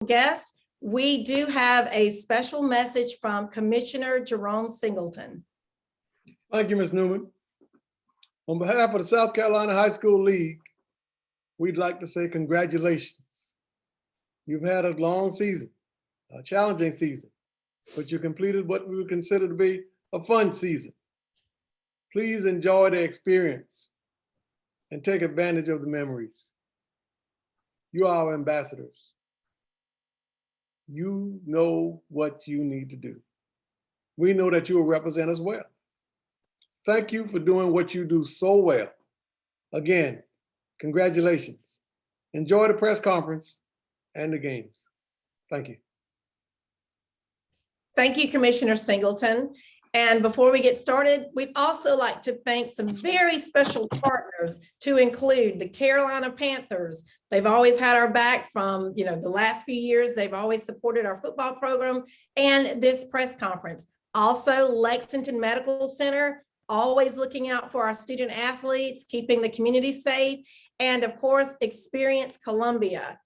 guest, we do have a special message from Commissioner Jerome Singleton. Thank you, Ms. Newman. On behalf of the South Carolina High School League, we'd like to say congratulations. You've had a long season, a challenging season, but you completed what we would consider to be a fun season. Please enjoy the experience and take advantage of the memories. You are our ambassadors. You know what you need to do. We know that you will represent us well. Thank you for doing what you do so well. Again, congratulations. Enjoy the press conference and the games. Thank you. Thank you, Commissioner Singleton. And before we get started, we'd also like to thank some very special partners, to include the Carolina Panthers. They've always had our back from, the last few years. They've always supported our football program and this press conference. Also, Lexington Medical Center, always looking out for our student athletes, keeping the community safe. And of course, Experience Columbia.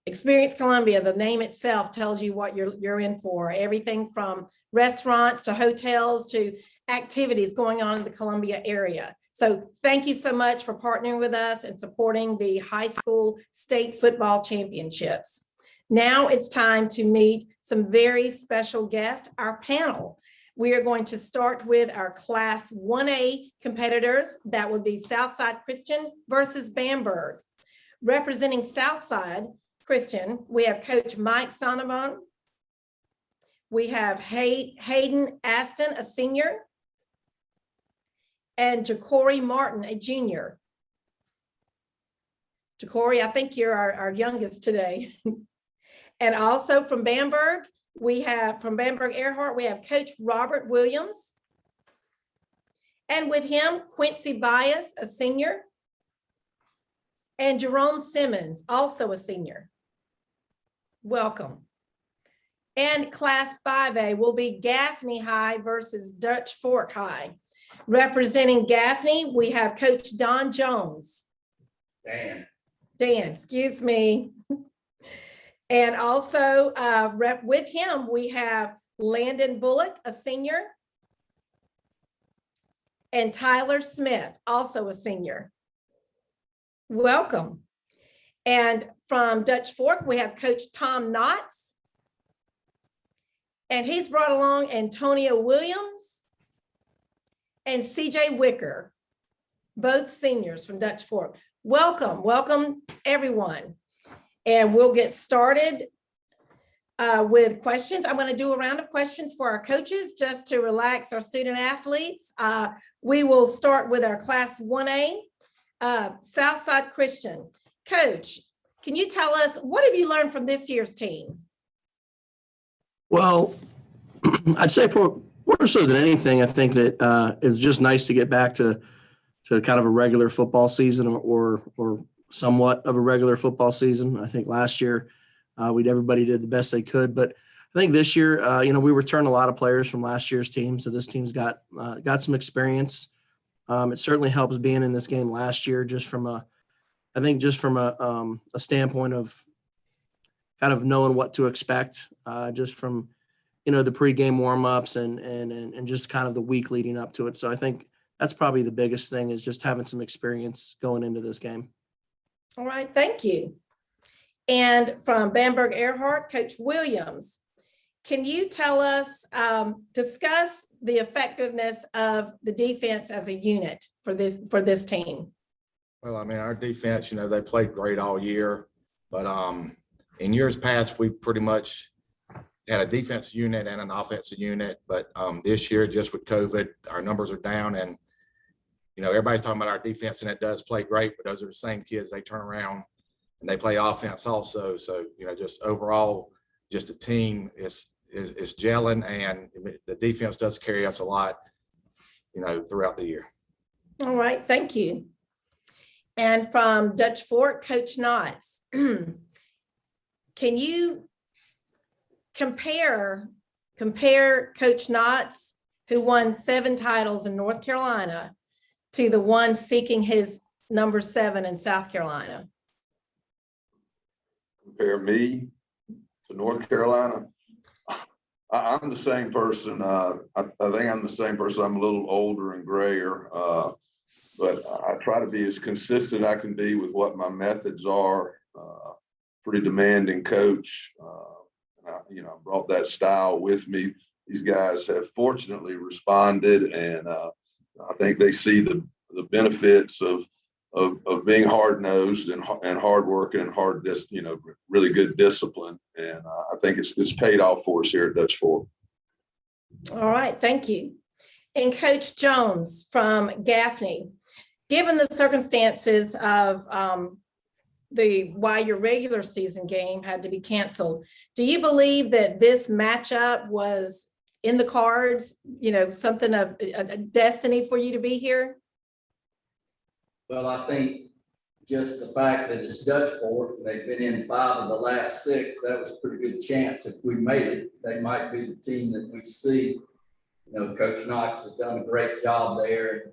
Experience Columbia, the name itself tells you what you're in for. Everything from restaurants to hotels to activities going on in the Columbia area. So thank you so much for partnering with us and supporting the high school state football championships. Now it's time to meet some very special guests, our panel. We are going to start with our Class 1A competitors. That would be Southside Christian versus Bamberg. Representing Southside Christian, we have Coach Mike Sonneborn. We have Hayden Aston, a senior, and Ja'Cory Martin, a junior. Ja'Cory, I think you're our youngest today. And also from Bamberg, from Bamberg Earhart, we have Coach Robert Williams. And with him, Quincy Bias, a senior. And Jerome Simmons, also a senior. Welcome. And Class 5A will be Gaffney High versus Dutch Fork High. Representing Gaffney, we have Coach Don Jones. Dan, excuse me. And also with him, we have Landon Bullock, a senior. And Tyler Smith, also a senior. Welcome. And from Dutch Fork, we have Coach Tom Knotts. And he's brought along Antonio Williams and CJ Wicker, both seniors from Dutch Fork. Welcome everyone. And we'll get started with questions. I'm going to do a round of questions for our coaches just to relax our student athletes. We will start with our Class 1A, Southside Christian. Coach, can you tell us, what have you learned from this year's team? Well, I'd say more so than anything, I think that it's just nice to get back to kind of a regular football season or somewhat of a regular football season. I think last year everybody did the best they could, but I think this year, we returned a lot of players from last year's team, so this team's got some experience. It certainly helps being in this game last year, just from a standpoint of kind of knowing what to expect, just from the pregame warm-ups and just kind of the week leading up to it. So I think that's probably the biggest thing, is just having some experience going into this game. All right, thank you. And from Bamberg Earhart, Coach Williams, can you tell us, discuss the effectiveness of the defense as a unit for this team? Well, I mean, our defense, they played great all year, but in years past, we pretty much had a defensive unit and an offensive unit. But this year, just with COVID, our numbers are down, and everybody's talking about our defense, and it does play great, but those are the same kids. They turn around and they play offense also. So just overall, just the team is gelling, and the defense does carry us a lot, throughout the year. All right, thank you. And from Dutch Fork, Coach Knotts, can you compare Coach Knotts, who won 7 titles in North Carolina, to the one seeking his number 7 in South Carolina? Compare me to North Carolina. I'm the same person. I think I'm the same person. I'm a little older and grayer, but I try to be as consistent I can be with what my methods are. Pretty demanding coach. I brought that style with me. These guys have fortunately responded, and I think they see the benefits of being hard-nosed and hard-working and really good discipline. And I think it's paid off for us here at Dutch Fork. All right, thank you. And Coach Jones from Gaffney, given the circumstances of why your regular season game had to be canceled, do you believe that this matchup was in the cards, something of a destiny for you to be here? Well, I think just the fact that it's Dutch Fork, they've been in 5 of the last 6, that was a pretty good chance. If we made it, they might be the team that we see. Coach Knox has done a great job there.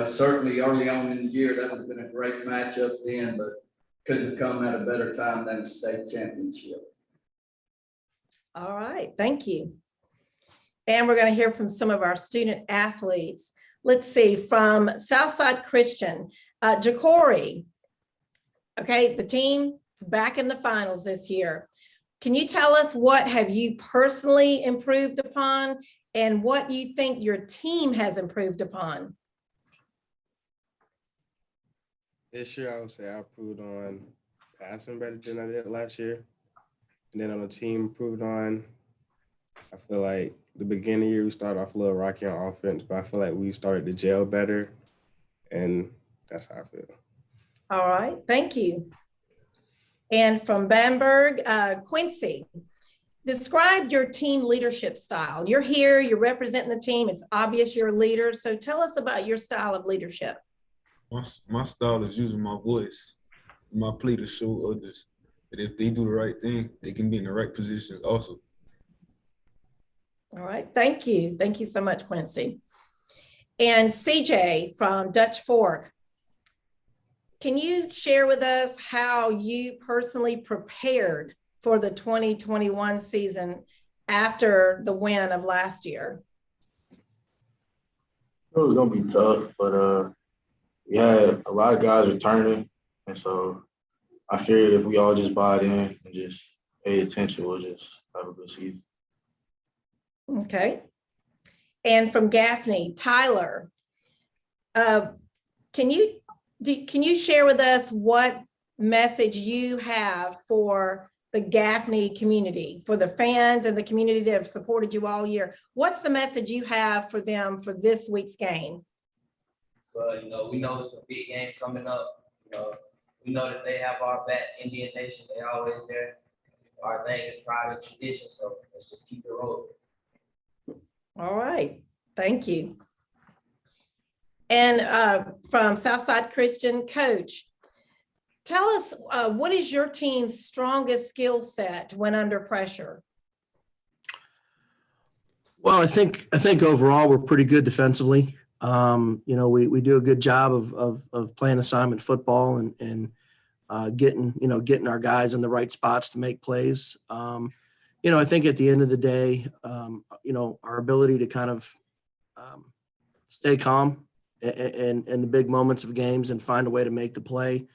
Certainly early on in the year, that would have been a great matchup then, but couldn't have come at a better time than a state championship. All right, thank you. And we're going to hear from some of our student athletes. Let's see, from Southside Christian, Ja'Cory. Okay, the team is back in the finals this year. Can you tell us what have you personally improved upon and what you think your team has improved upon? This year, I would say I improved on passing better than I did last year. And then on the team, improved on, I feel like the beginning of the year, we started off a little rocky on offense, but I feel like we started to gel better. And that's how I feel. All right, thank you. And from Bamberg, Quincy, describe your team leadership style. You're here, you're representing the team. It's obvious you're a leader. So tell us about your style of leadership. My style is using my voice, my plea to show others that if they do the right thing, they can be in the right positions also. All right, thank you. Thank you so much, Quincy. And CJ from Dutch Fork, can you share with us how you personally prepared for the 2021 season after the win of last year? It was gonna be tough, but we had a lot of guys returning, and so I figured if we all just bought in and just pay attention, we'll just have a good season. Okay. And from Gaffney, Tyler, can you share with us what message you have for the Gaffney community, for the fans and the community that have supported you all year? What's the message you have for them for this week's game? But, we know it's a big game coming up. We know that they have our back, Indian Nation. They always there. Our thing is pride and tradition. So let's just keep it rolling. All right. Thank you. And from Southside Christian, Coach, tell us what is your team's strongest skill set when under pressure? Well, I think overall we're pretty good defensively. We do a good job of playing assignment football and getting our guys in the right spots to make plays. I think at the end of the day, our ability to kind of stay calm in the big moments of games and find a way to make the play,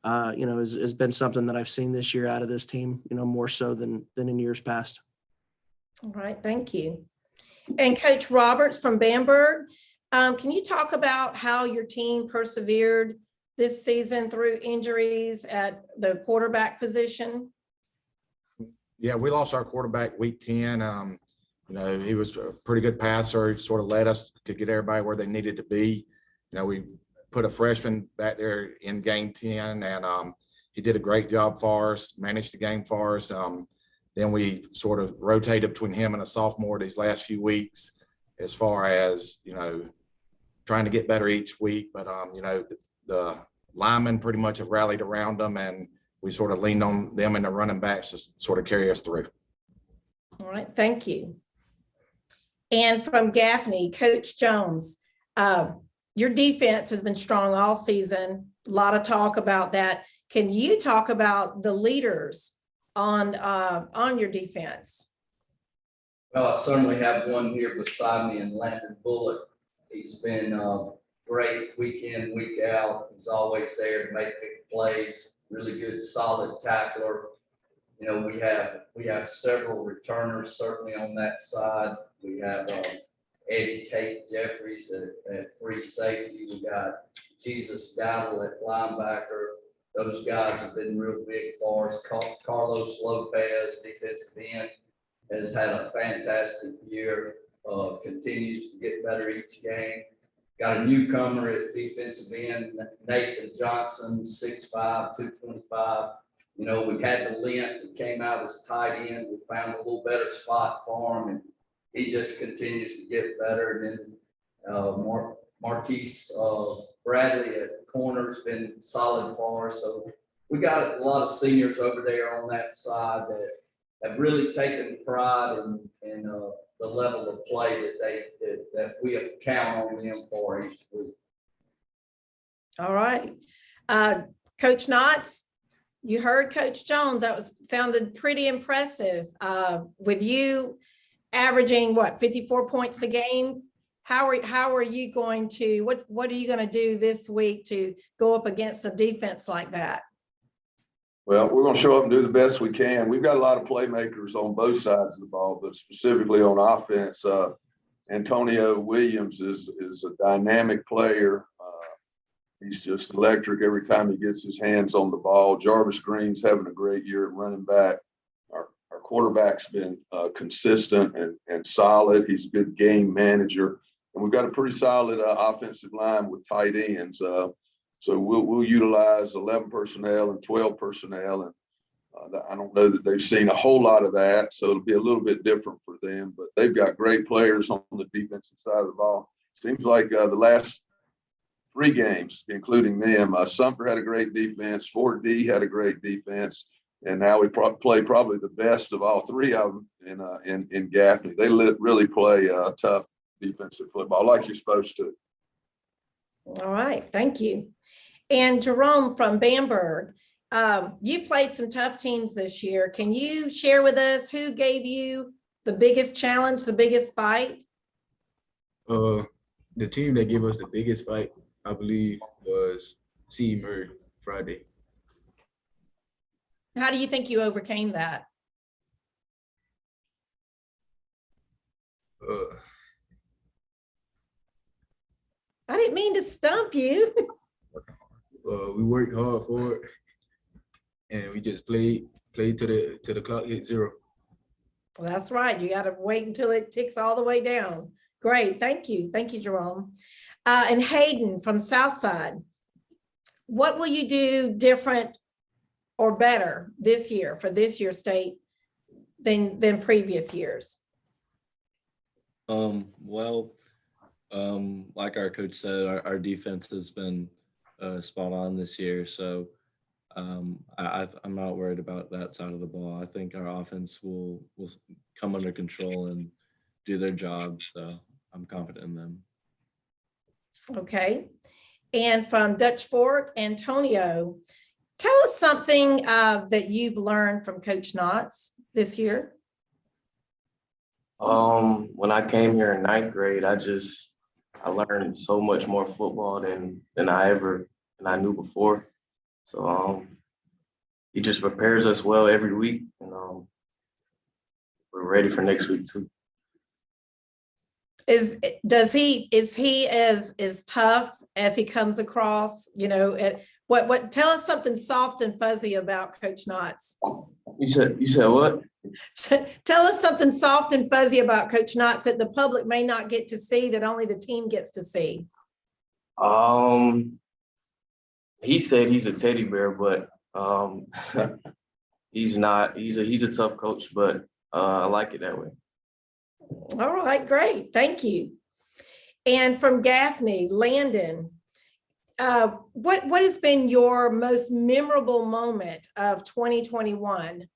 has been something that I've seen this year out of this team, more so than in years past. All right, thank you. And Coach Roberts from Bamberg, can you talk about how your team persevered this season through injuries at the quarterback position? Yeah, we lost our quarterback week 10. He was a pretty good passer. He sort of led us to get everybody where they needed to be. We put a freshman back there in game 10, and he did a great job for us, managed the game for us. Then we sort of rotated between him and a sophomore these last few weeks as far as, trying to get better each week. But, the linemen pretty much have rallied around them, and we sort of leaned on them and the running backs to sort of carry us through. All right, thank you. And from Gaffney, Coach Jones, your defense has been strong all season. A lot of talk about that. Can you talk about the leaders on your defense? Well, I certainly have one here beside me in Landon Bullock. He's been great week in, week out. He's always there to make big plays, really good, solid tackler. You know, we have several returners certainly on that side. We have Eddie Tate Jeffries at free safety. We got Jesus Dowdle at linebacker. Those guys have been real big for us. Carlos Lopez, defensive end, has had a fantastic year, continues to get better each game. Got a newcomer at defensive end, Nathan Johnson, 6'5", 225. You know, we had the Lent that came out as tight end. We found a little better spot for him, and he just continues to get better. And then Marquise Bradley at corner's been solid for us. So we got a lot of seniors over there on that side that have really taken pride in the level of play that we count on them for each week. All right. Coach Knotts, you heard Coach Jones. That sounded pretty impressive. With you averaging 54 points a game, how are you going to, what are you going to do this week to go up against a defense like that? Well, we're going to show up and do the best we can. We've got a lot of playmakers on both sides of the ball, but specifically on offense, Antonio Williams is a dynamic player. He's just electric every time he gets his hands on the ball. Jarvis Green's having a great year at running back. Our quarterback's been consistent and solid. He's a good game manager. And we've got a pretty solid offensive line with tight ends. So we'll utilize 11 personnel and 12 personnel. And I don't know that they've seen a whole lot of that. So it'll be a little bit different for them. But they've got great players on the defensive side of the ball. Seems like the last 3 games, including them, Sumter had a great defense. Fort D had a great defense. And now we play probably the best of all 3 of them in Gaffney. They really play tough defensive football like you're supposed to. All right, thank you. And Jerome from Bamberg, you played some tough teams this year. Can you share with us who gave you the biggest challenge, the biggest fight? The team that gave us the biggest fight, I believe, was C. Murray Friday. How do you think you overcame that? I didn't mean to stump you. We worked hard for it, and we just played till the clock hit 0. Well, that's right. You got to wait until it ticks all the way down. Great. Thank you. Thank you, Jerome. And Hayden from Southside, what will you do different or better this year for this year's state than previous years? Like our coach said, our defense has been spot on this year. So I'm not worried about that side of the ball. I think our offense will come under control and do their job. So I'm confident in them. Okay. And from Dutch Fork, Antonio, tell us something that you've learned from Coach Knotts this year. When I came here in 9th grade, I learned so much more football than I knew before. So he just prepares us well every week, and we're ready for next week too. Is he as tough as he comes across? You know, what tell us something soft and fuzzy about Coach Knotts. You said what? Tell us something soft and fuzzy about Coach Knotts that the public may not get to see, that only the team gets to see. He said he's a teddy bear, but he's not. He's a tough coach, but I like it that way. All right, great. Thank you. And from Gaffney, Landon, what has been your most memorable moment of 2021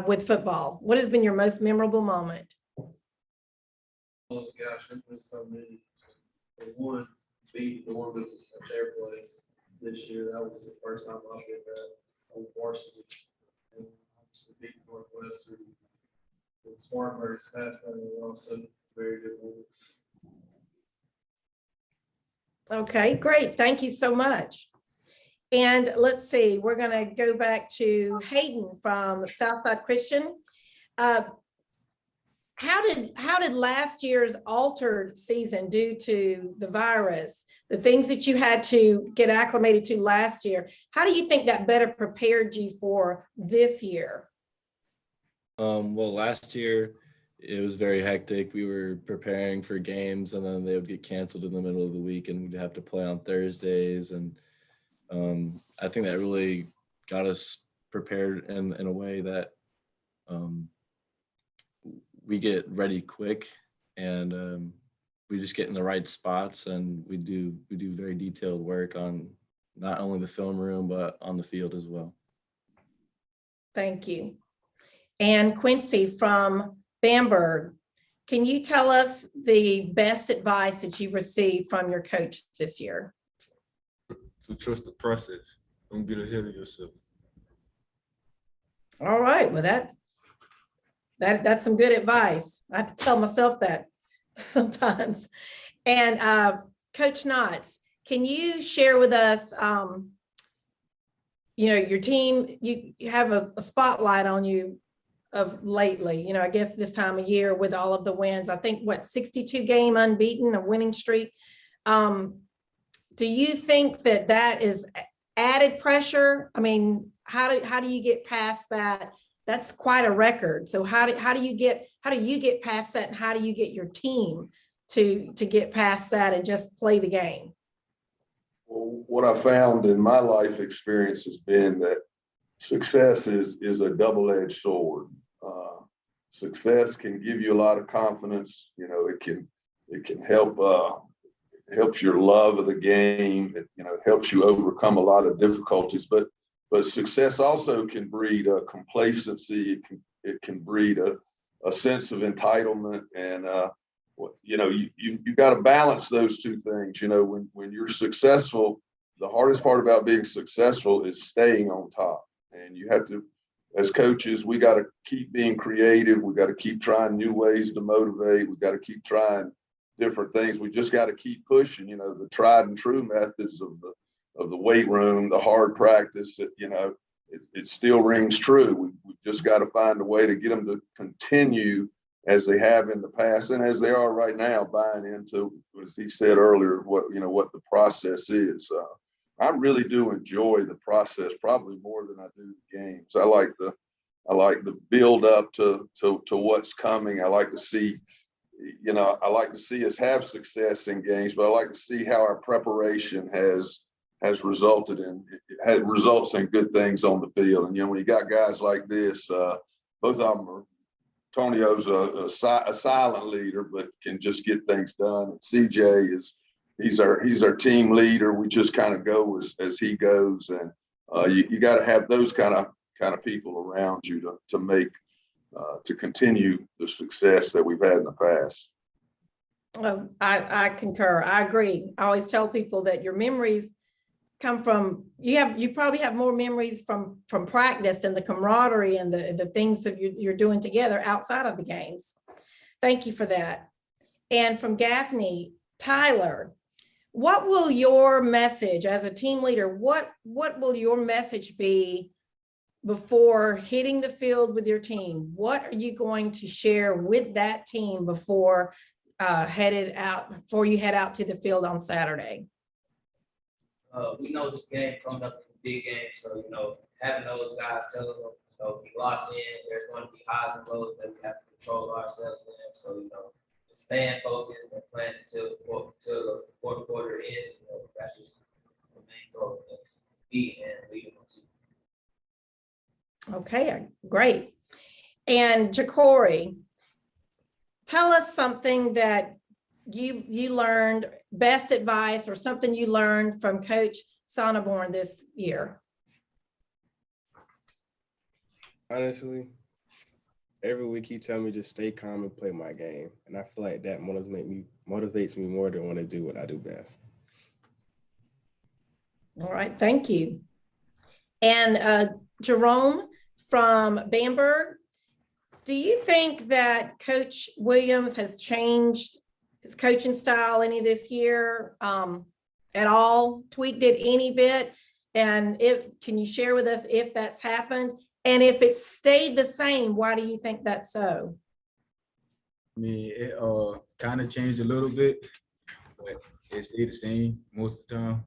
with football? What has been your most memorable moment? Oh gosh, there's been so many. For one, beat Norman at their place this year. That was the first time I've been on varsity. And I'm obviously beat Northwestern. And Spartanburg's past running were also very good wins. Okay, great. Thank you so much. And let's see, we're going to go back to Hayden from Southside Christian. How did last year's altered season due to the virus, the things that you had to get acclimated to last year, how do you think that better prepared you for this year? Well, last year it was very hectic. We were preparing for games and then they would get canceled in the middle of the week and we'd have to play on Thursdays. And I think that really got us prepared in a way that we get ready quick and we just get in the right spots and we do very detailed work on not only the film room, but on the field as well. Thank you. And Quincy from Bamberg, can you tell us the best advice that you've received from your coach this year? To trust the process. Don't get ahead of yourself. All right, well, that's some good advice. I have to tell myself that sometimes. And Coach Knotts, can you share with us, your team, you have a spotlight on you of lately, I guess this time of year with all of the wins, I think 62 game unbeaten, a winning streak. Do you think that is added pressure? I mean, how do you get past that? That's quite a record. So how do you get past that, and how do you get your team to get past that and just play the game? Well, what I found in my life experience has been that success is a double-edged sword. Success can give you a lot of confidence. It can helps your love of the game. It helps you overcome a lot of difficulties. But success also can breed a complacency. It can breed a sense of entitlement, and you've got to balance those two things. When you're successful, the hardest part about being successful is staying on top. And you have to, as coaches, we got to keep being creative. We got to keep trying new ways to motivate. We got to keep trying different things. We just got to keep pushing. The tried and true methods of the weight room, the hard practice. It still rings true. We just got to find a way to get them to continue as they have in the past and as they are right now, buying into, as he said earlier, what the process is. I really do enjoy the process, probably more than I do the games. I like the build up to what's coming. I like to see, us have success in games, but I like to see how our preparation has results in good things on the field. And when you got guys like this, both of them are. Tonio's a silent leader, but can just get things done. And CJ he's our team leader. We just kind of go as he goes, and you got to have those kind of people around you to make to continue the success that we've had in the past. I concur. I agree. I always tell people that your memories come from, you probably have more memories from practice and the camaraderie and the things that you're doing together outside of the games. Thank you for that. And from Gaffney, Tyler, what will your message as a team leader, what will your message be before hitting the field with your team? What are you going to share with that team before you head out to the field on Saturday? We know this game coming up is a big game, so having those guys telling them, be locked in. There's going to be highs and lows that we have to control ourselves in. So just staying focused and playing until the fourth quarter ends. That's just the main goal. Beat and lead them to. Okay, great. And Ja'Cory, tell us something that you learned, best advice or something you learned from Coach Sonneborn this year. Honestly, every week he tells me just stay calm and play my game. And I feel like that motivates me more to want to do what I do best. All right, thank you. And Jerome from Bamberg. Do you think that Coach Williams has changed his coaching style any this year at all? Tweaked it any bit? And can you share with us if that's happened? And if it stayed the same, why do you think that's so? I mean, it kind of changed a little bit, but it stayed the same most of the time.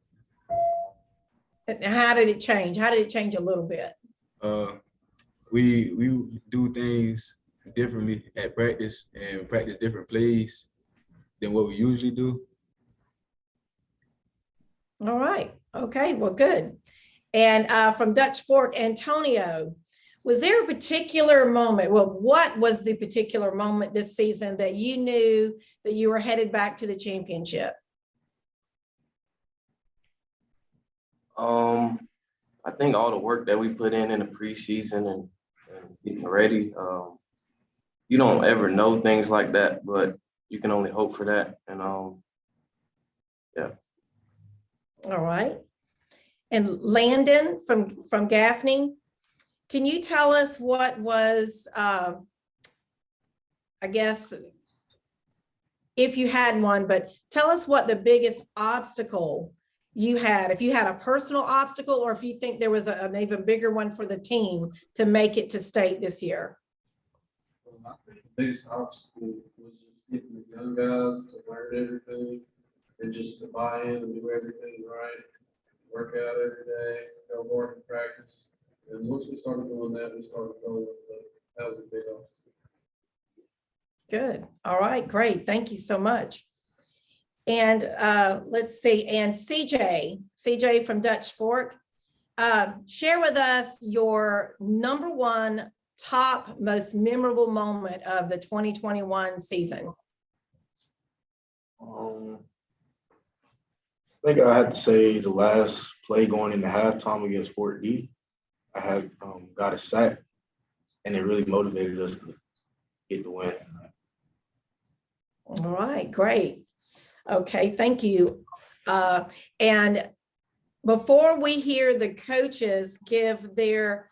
And how did it change? How did it change a little bit? We do things differently at practice and practice different plays than what we usually do. All right. Okay. Well, good. And from Dutch Fork, Antonio, was there a particular moment? Well, what was the particular moment this season that you knew that you were headed back to the championship? I think all the work that we put in the preseason and getting ready, you don't ever know things like that, but you can only hope for that. And yeah. All right. And Landon from Gaffney, can you tell us what was, I guess, if you had one, but tell us what the biggest obstacle you had, if you had a personal obstacle, or if you think there was an even bigger one for the team to make it to state this year. I think the biggest obstacle was just getting the young guys to learn everything and just to buy in and do everything right, work out every day, go hard in practice. And once we started doing that, we started going, but that was a big obstacle. Good. All right, great. Thank you so much. And let's see, and CJ from Dutch Fork, share with us your number one top most memorable moment of the 2021 season. I think I had to say the last play going into halftime against Fort D. I had got a sack, and it really motivated us to get the win. All right, great. Okay, thank you. And before we hear the coaches give their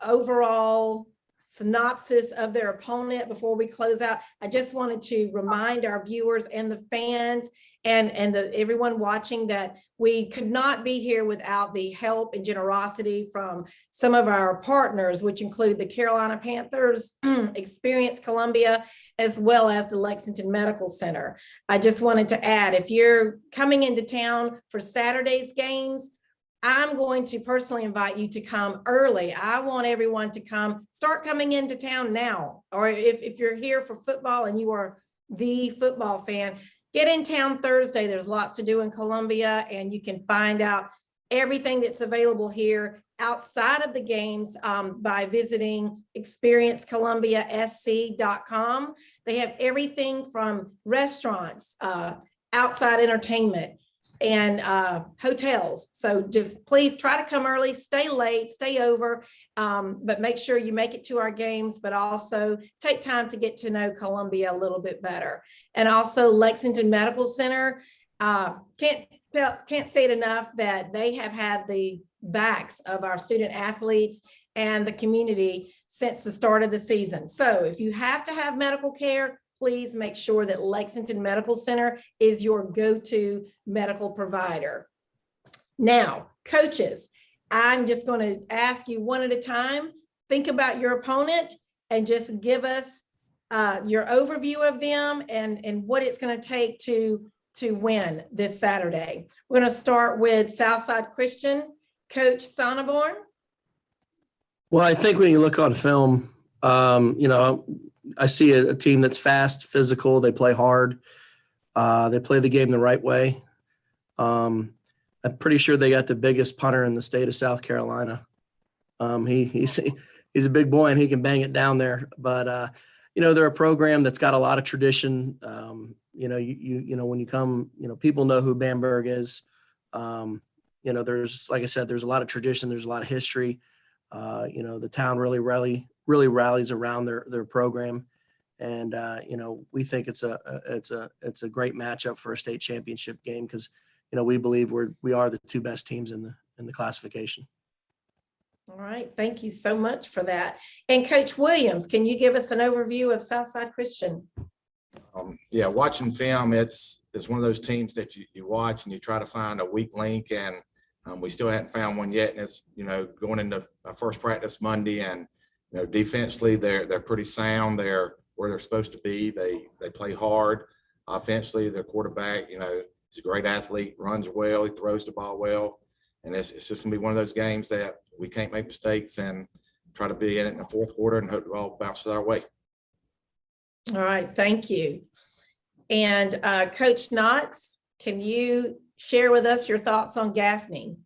overall synopsis of their opponent before we close out, I just wanted to remind our viewers and the fans and everyone watching that we could not be here without the help and generosity from some of our partners, which include the Carolina Panthers, Experience Columbia, as well as the Lexington Medical Center. I just wanted to add, if you're coming into town for Saturday's games, I'm going to personally invite you to come early. I want everyone to start coming into town now. Or if you're here for football and you are the football fan, get in town Thursday. There's lots to do in Columbia, and you can find out everything that's available here outside of the games by visiting experiencecolumbia.sc.com. They have everything from restaurants, outside entertainment, and hotels. So just please try to come early, stay late, stay over, but make sure you make it to our games, but also take time to get to know Columbia a little bit better. And also Lexington Medical Center, can't say it enough that they have had the backs of our student athletes and the community since the start of the season. So if you have to have medical care, please make sure that Lexington Medical Center is your go-to medical provider. Now, coaches, I'm just going to ask you one at a time. Think about your opponent and just give us your overview of them and what it's going to take to win this Saturday. We're going to start with Southside Christian, Coach Sonneborn. Well, I think when you look on film, I see a team that's fast, physical. They play hard. They play the game the right way. I'm pretty sure they got the biggest punter in the state of South Carolina. He's a big boy and he can bang it down there. But they're a program that's got a lot of tradition. When you come, people know who Bamberg is. There's, like I said, there's a lot of tradition. There's a lot of history. The town really rallies around their program, and we think it's a great matchup for a state championship game because we believe we are the two best teams in the classification. All right, thank you so much for that. And Coach Williams, can you give us an overview of Southside Christian? Yeah, watching film, it's one of those teams that you watch and you try to find a weak link, and we still hadn't found one yet. And it's, going into our first practice Monday, and defensively they're pretty sound. They're where they're supposed to be. They play hard. Offensively, their quarterback, he's a great athlete, runs well, he throws the ball well, and it's just gonna be one of those games that we can't make mistakes and try to be in it in the fourth quarter and hope it all bounces our way. All right, thank you. And Coach Knotts, can you share with us your thoughts on Gaffney?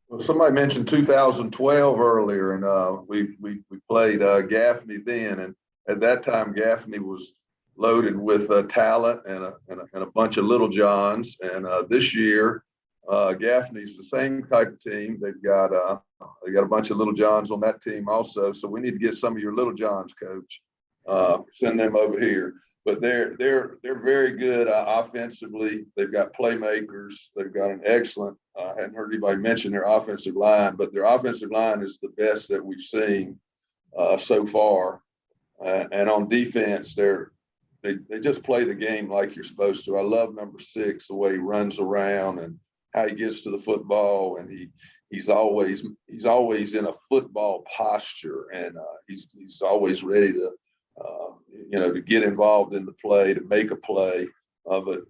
Well, somebody mentioned 2012 earlier, and we played Gaffney then, and at that time Gaffney was loaded with talent and a bunch of little Johns. And this year, Gaffney's the same type of team. They've got a bunch of little Johns on that team also. So we need to get some of your little Johns, Coach. Send them over here. But they're very good offensively. They've got playmakers. They've got an excellent. I hadn't heard anybody mention their offensive line, but their offensive line is the best that we've seen so far. And on defense, they just play the game like you're supposed to. I love number 6, the way he runs around and how he gets to the football, and he's always in a football posture, and he's always ready to to get involved in the play, to make a play. But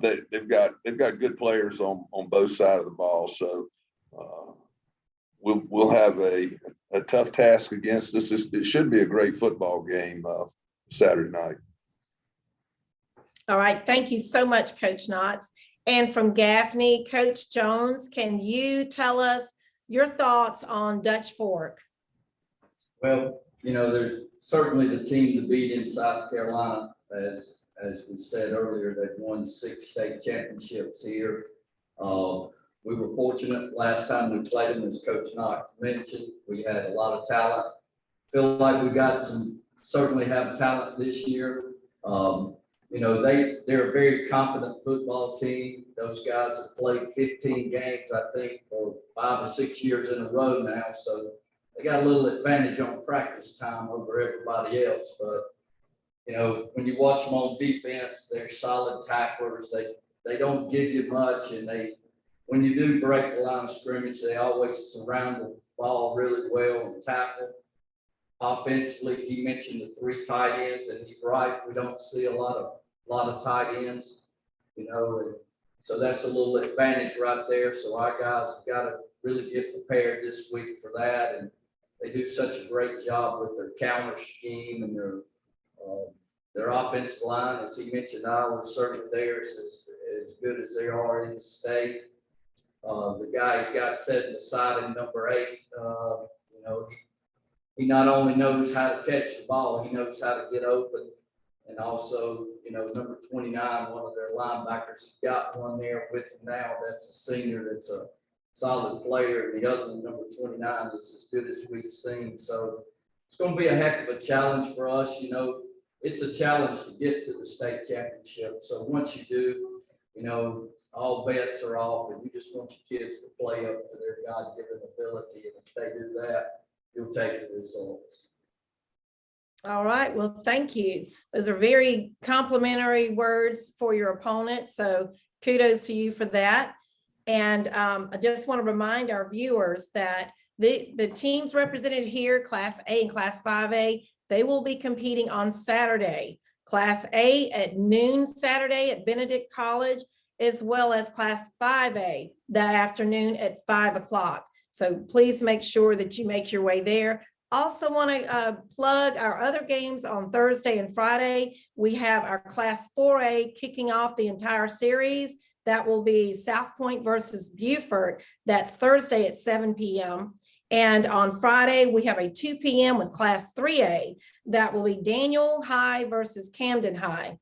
they've got good players on both sides of the ball, so we'll have a tough task against us. It should be a great football game Saturday night. All right, thank you so much, Coach Knotts. And from Gaffney, Coach Jones, can you tell us your thoughts on Dutch Fork? Well, there's certainly the team to beat in South Carolina. As we said earlier, they've won 6 state championships here. We were fortunate last time we played them, as Coach Knox mentioned. We had a lot of talent. Feel like we got certainly have talent this year. They're a very confident football team. Those guys have played 15 games, I think, for 5 or 6 years in a row now. So they got a little advantage on practice time over everybody else. But, when you watch them on defense, they're solid tacklers. They don't give you much. And when you do break the line of scrimmage, they always surround the ball really well and tackle. Offensively, he mentioned the 3 tight ends, and he's right. We don't see a lot of tight ends, and so that's a little advantage right there. So our guys have got to really get prepared this week for that, and they do such a great job with their counter scheme and their offensive line. As he mentioned, ours certainly theirs is as good as they are in the state. The guy he's got set aside in number 8, he not only knows how to catch the ball, he knows how to get open. And also, number 29, one of their linebackers, he's got one there with him now. That's a senior. That's a solid player. The other one, number 29, is as good as we've seen. So it's going to be a heck of a challenge for us. It's a challenge to get to the state championship. So once you do, all bets are off, and you just want your kids to play up to their God-given ability. And if they do that, you'll take the results. All right, well, thank you. Those are very complimentary words for your opponent. So kudos to you for that. And I just want to remind our viewers that the teams represented here, Class A and Class 5A, they will be competing on Saturday. Class A at noon Saturday at Benedict College, as well as Class 5A that afternoon at 5 o'clock. So please make sure that you make your way there. Also want to plug our other games on Thursday and Friday. We have our Class 4A kicking off the entire series. That will be South Point versus Beaufort. That's Thursday at 7 p.m. And on Friday, we have a 2 p.m. with Class 3A. That will be Daniel High versus Camden High.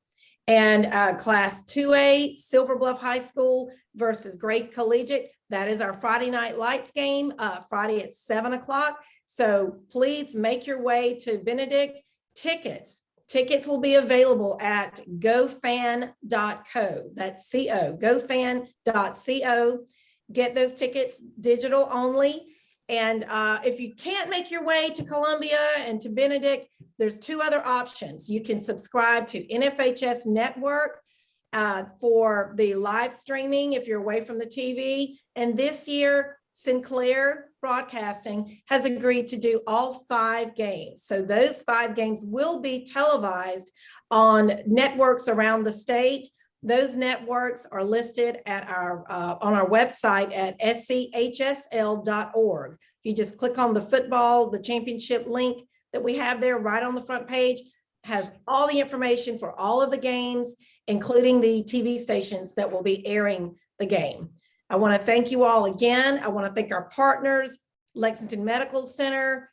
And Class 2A, Silver Bluff High School versus Great Collegiate. That is our Friday Night Lights game, Friday at 7 o'clock. So please make your way to Benedict. Tickets will be available at gofan.co. That's co, gofan.co. Get those tickets digital only. And if you can't make your way to Columbia and to Benedict, there's two other options. You can subscribe to NFHS Network for the live streaming if you're away from the TV. And this year, Sinclair Broadcasting has agreed to do all 5 games. So those 5 games will be televised on networks around the state. Those networks are listed at our on our website at schsl.org. If you just click on the football, the championship link that we have there right on the front page, has all the information for all of the games, including the TV stations that will be airing the game. I want to thank you all again. I want to thank our partners, Lexington Medical Center,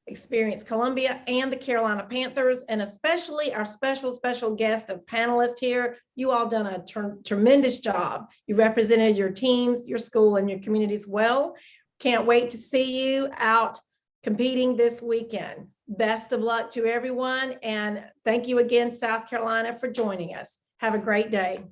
Experience Columbia, and the Carolina Panthers, and especially our special guest of panelists here. You all done a tremendous job. You represented your teams, your school, and your communities well. Can't wait to see you out competing this weekend. Best of luck to everyone, and thank you again, South Carolina, for joining us. Have a great day.